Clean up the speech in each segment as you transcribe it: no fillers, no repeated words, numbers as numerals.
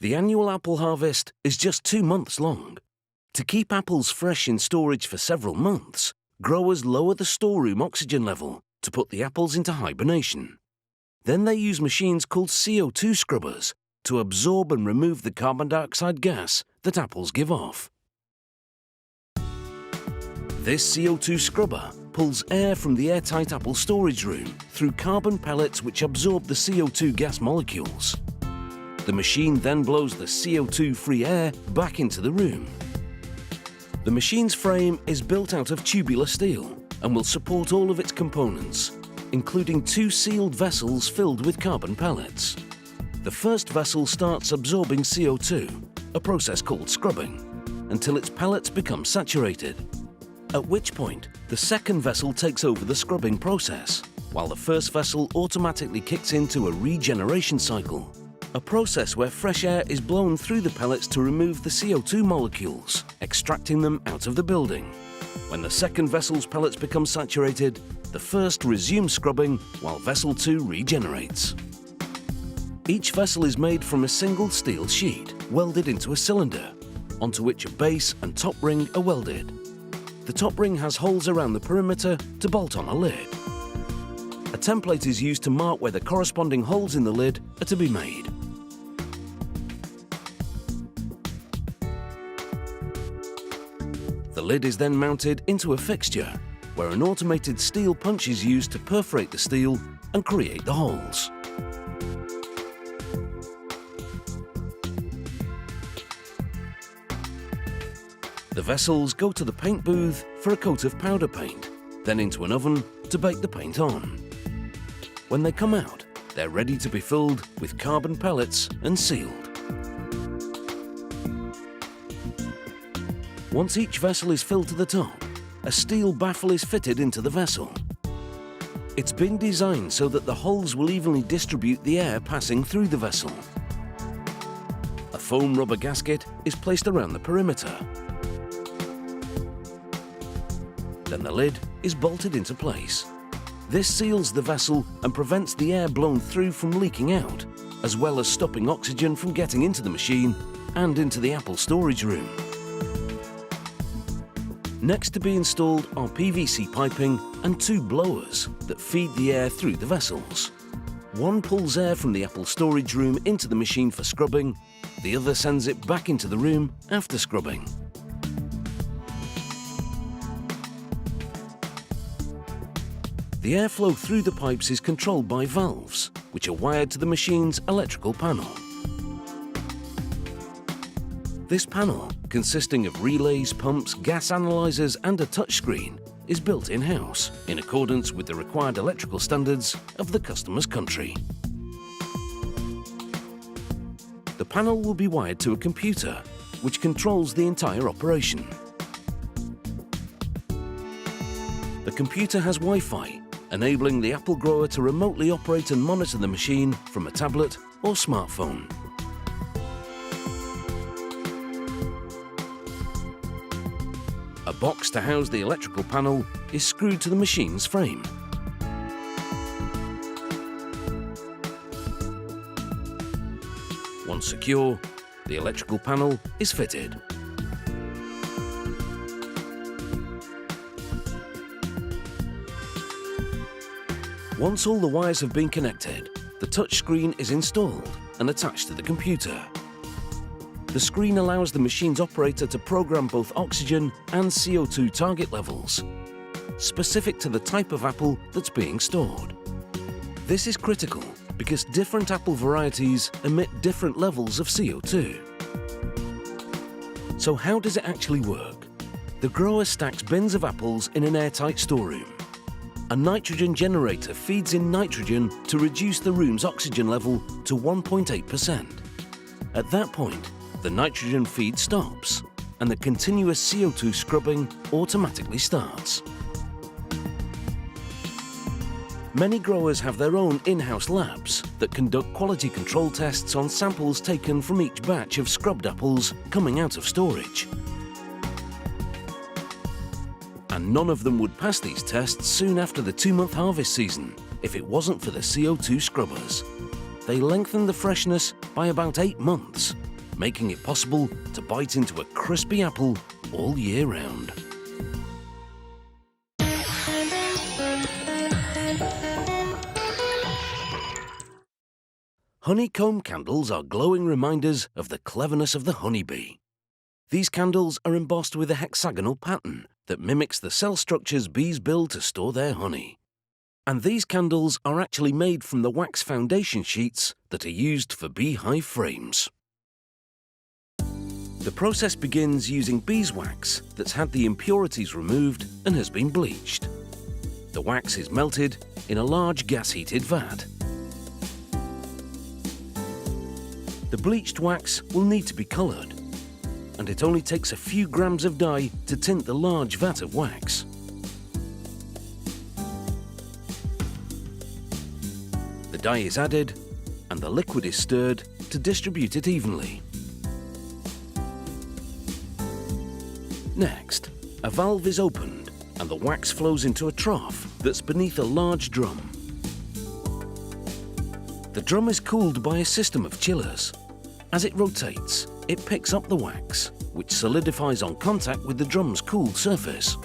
The annual apple harvest is just 2 months long. To keep apples fresh in storage for several months, growers lower the storeroom oxygen level to put the apples into hibernation. Then they use machines called CO2 scrubbers to absorb and remove the carbon dioxide gas that apples give off. This CO2 scrubber pulls air from the airtight apple storage room through carbon pellets which absorb the CO2 gas molecules. The machine then blows the CO2-free air back into the room. The machine's frame is built out of tubular steel and will support all of its components, including 2 sealed vessels filled with carbon pellets. The first vessel starts absorbing CO2, a process called scrubbing, until its pellets become saturated, at which point the second vessel takes over the scrubbing process, while the first vessel automatically kicks into a regeneration cycle, a process where fresh air is blown through the pellets to remove the CO2 molecules, extracting them out of the building. When the second vessel's pellets become saturated, the first resumes scrubbing while vessel 2 regenerates. Each vessel is made from a single steel sheet welded into a cylinder, onto which a base and top ring are welded. The top ring has holes around the perimeter to bolt on a lid. A template is used to mark where the corresponding holes in the lid are to be made. The lid is then mounted into a fixture, where an automated steel punch is used to perforate the steel and create the holes. The vessels go to the paint booth for a coat of powder paint, then into an oven to bake the paint on. When they come out, they're ready to be filled with carbon pellets and sealed. Once each vessel is filled to the top, a steel baffle is fitted into the vessel. It's been designed so that the holes will evenly distribute the air passing through the vessel. A foam rubber gasket is placed around the perimeter. Then the lid is bolted into place. This seals the vessel and prevents the air blown through from leaking out, as well as stopping oxygen from getting into the machine and into the apple storage room. Next to be installed are PVC piping and 2 blowers that feed the air through the vessels. One pulls air from the apple storage room into the machine for scrubbing, the other sends it back into the room after scrubbing. The airflow through the pipes is controlled by valves, which are wired to the machine's electrical panel. This panel, consisting of relays, pumps, gas analyzers and a touchscreen, is built in-house in accordance with the required electrical standards of the customer's country. The panel will be wired to a computer, which controls the entire operation. The computer has Wi-Fi, enabling the apple grower to remotely operate and monitor the machine from a tablet or smartphone. A box to house the electrical panel is screwed to the machine's frame. Once secure, the electrical panel is fitted. Once all the wires have been connected, the touchscreen is installed and attached to the computer. The screen allows the machine's operator to program both oxygen and CO2 target levels, specific to the type of apple that's being stored. This is critical because different apple varieties emit different levels of CO2. So how does it actually work? The grower stacks bins of apples in an airtight storeroom. A nitrogen generator feeds in nitrogen to reduce the room's oxygen level to 1.8%. At that point, the nitrogen feed stops and the continuous CO2 scrubbing automatically starts. Many growers have their own in-house labs that conduct quality control tests on samples taken from each batch of scrubbed apples coming out of storage. And none of them would pass these tests soon after the 2-month harvest season if it wasn't for the CO2 scrubbers. They lengthen the freshness by about 8 months making it possible to bite into a crispy apple all year round. Honeycomb candles are glowing reminders of the cleverness of the honeybee. These candles are embossed with a hexagonal pattern that mimics the cell structures bees build to store their honey. And these candles are actually made from the wax foundation sheets that are used for beehive frames. The process begins using beeswax that's had the impurities removed and has been bleached. The wax is melted in a large gas-heated vat. The bleached wax will need to be coloured, and it only takes a few grams of dye to tint the large vat of wax. The dye is added, and the liquid is stirred to distribute it evenly. Next, a valve is opened, and the wax flows into a trough that's beneath a large drum. The drum is cooled by a system of chillers. As it rotates, it picks up the wax, which solidifies on contact with the drum's cooled surface.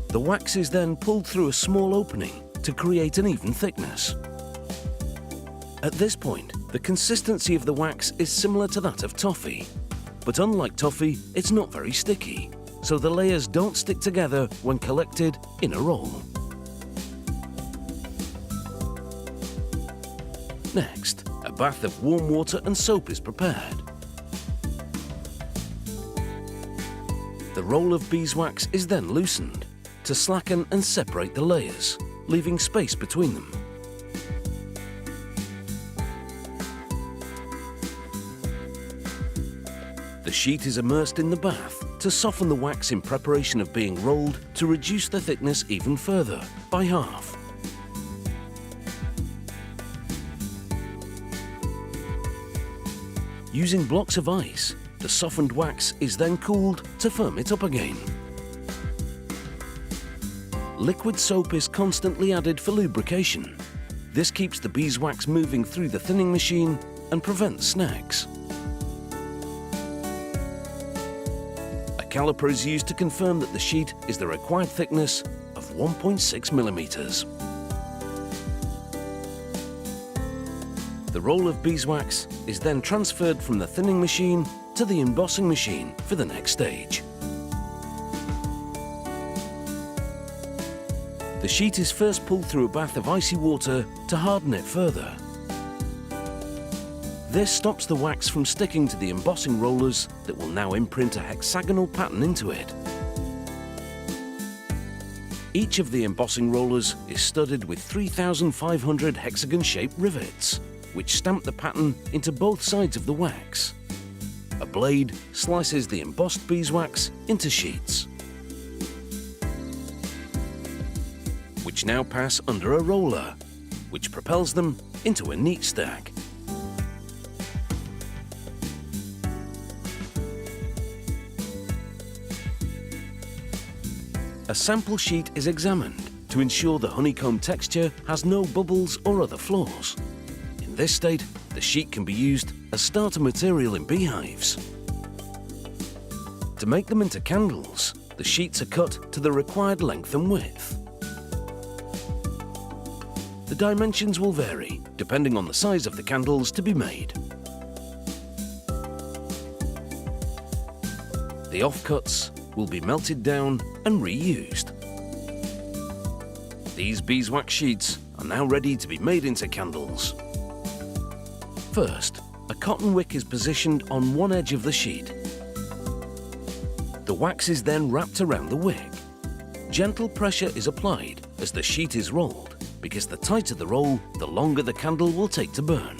The wax is then pulled through a small opening to create an even thickness. At this point, the consistency of the wax is similar to that of toffee, but unlike toffee, it's not very sticky, so the layers don't stick together when collected in a roll. Next, a bath of warm water and soap is prepared. The roll of beeswax is then loosened to slacken and separate the layers, leaving space between them. The sheet is immersed in the bath to soften the wax in preparation of being rolled to reduce the thickness even further, by half. Using blocks of ice, the softened wax is then cooled to firm it up again. Liquid soap is constantly added for lubrication. This keeps the beeswax moving through the thinning machine and prevents snags. A caliper is used to confirm that the sheet is the required thickness of 1.6 millimeters. The roll of beeswax is then transferred from the thinning machine to the embossing machine for the next stage. The sheet is first pulled through a bath of icy water to harden it further. This stops the wax from sticking to the embossing rollers that will now imprint a hexagonal pattern into it. Each of the embossing rollers is studded with 3,500 hexagon-shaped rivets, which stamp the pattern into both sides of the wax. A blade slices the embossed beeswax into sheets, which now pass under a roller, which propels them into a neat stack. A sample sheet is examined to ensure the honeycomb texture has no bubbles or other flaws. In this state, the sheet can be used as starter material in beehives. To make them into candles, the sheets are cut to the required length and width. The dimensions will vary depending on the size of the candles to be made. The offcuts will be melted down and reused. These beeswax sheets are now ready to be made into candles. First, a cotton wick is positioned on one edge of the sheet. The wax is then wrapped around the wick. Gentle pressure is applied as the sheet is rolled, because the tighter the roll, the longer the candle will take to burn.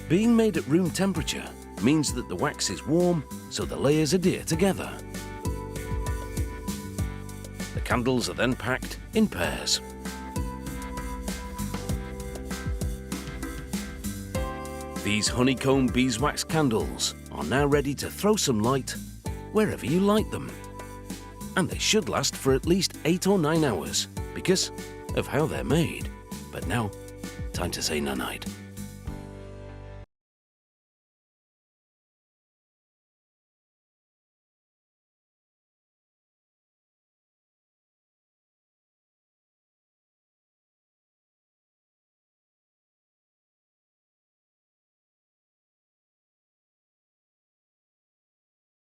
Being made at room temperature means that the wax is warm, so the layers adhere together. The candles are then packed in pairs. These honeycomb beeswax candles are now ready to throw some light wherever you light them. And they should last for at least 8 or 9 hours, because of how they're made. But now, time to say night-night.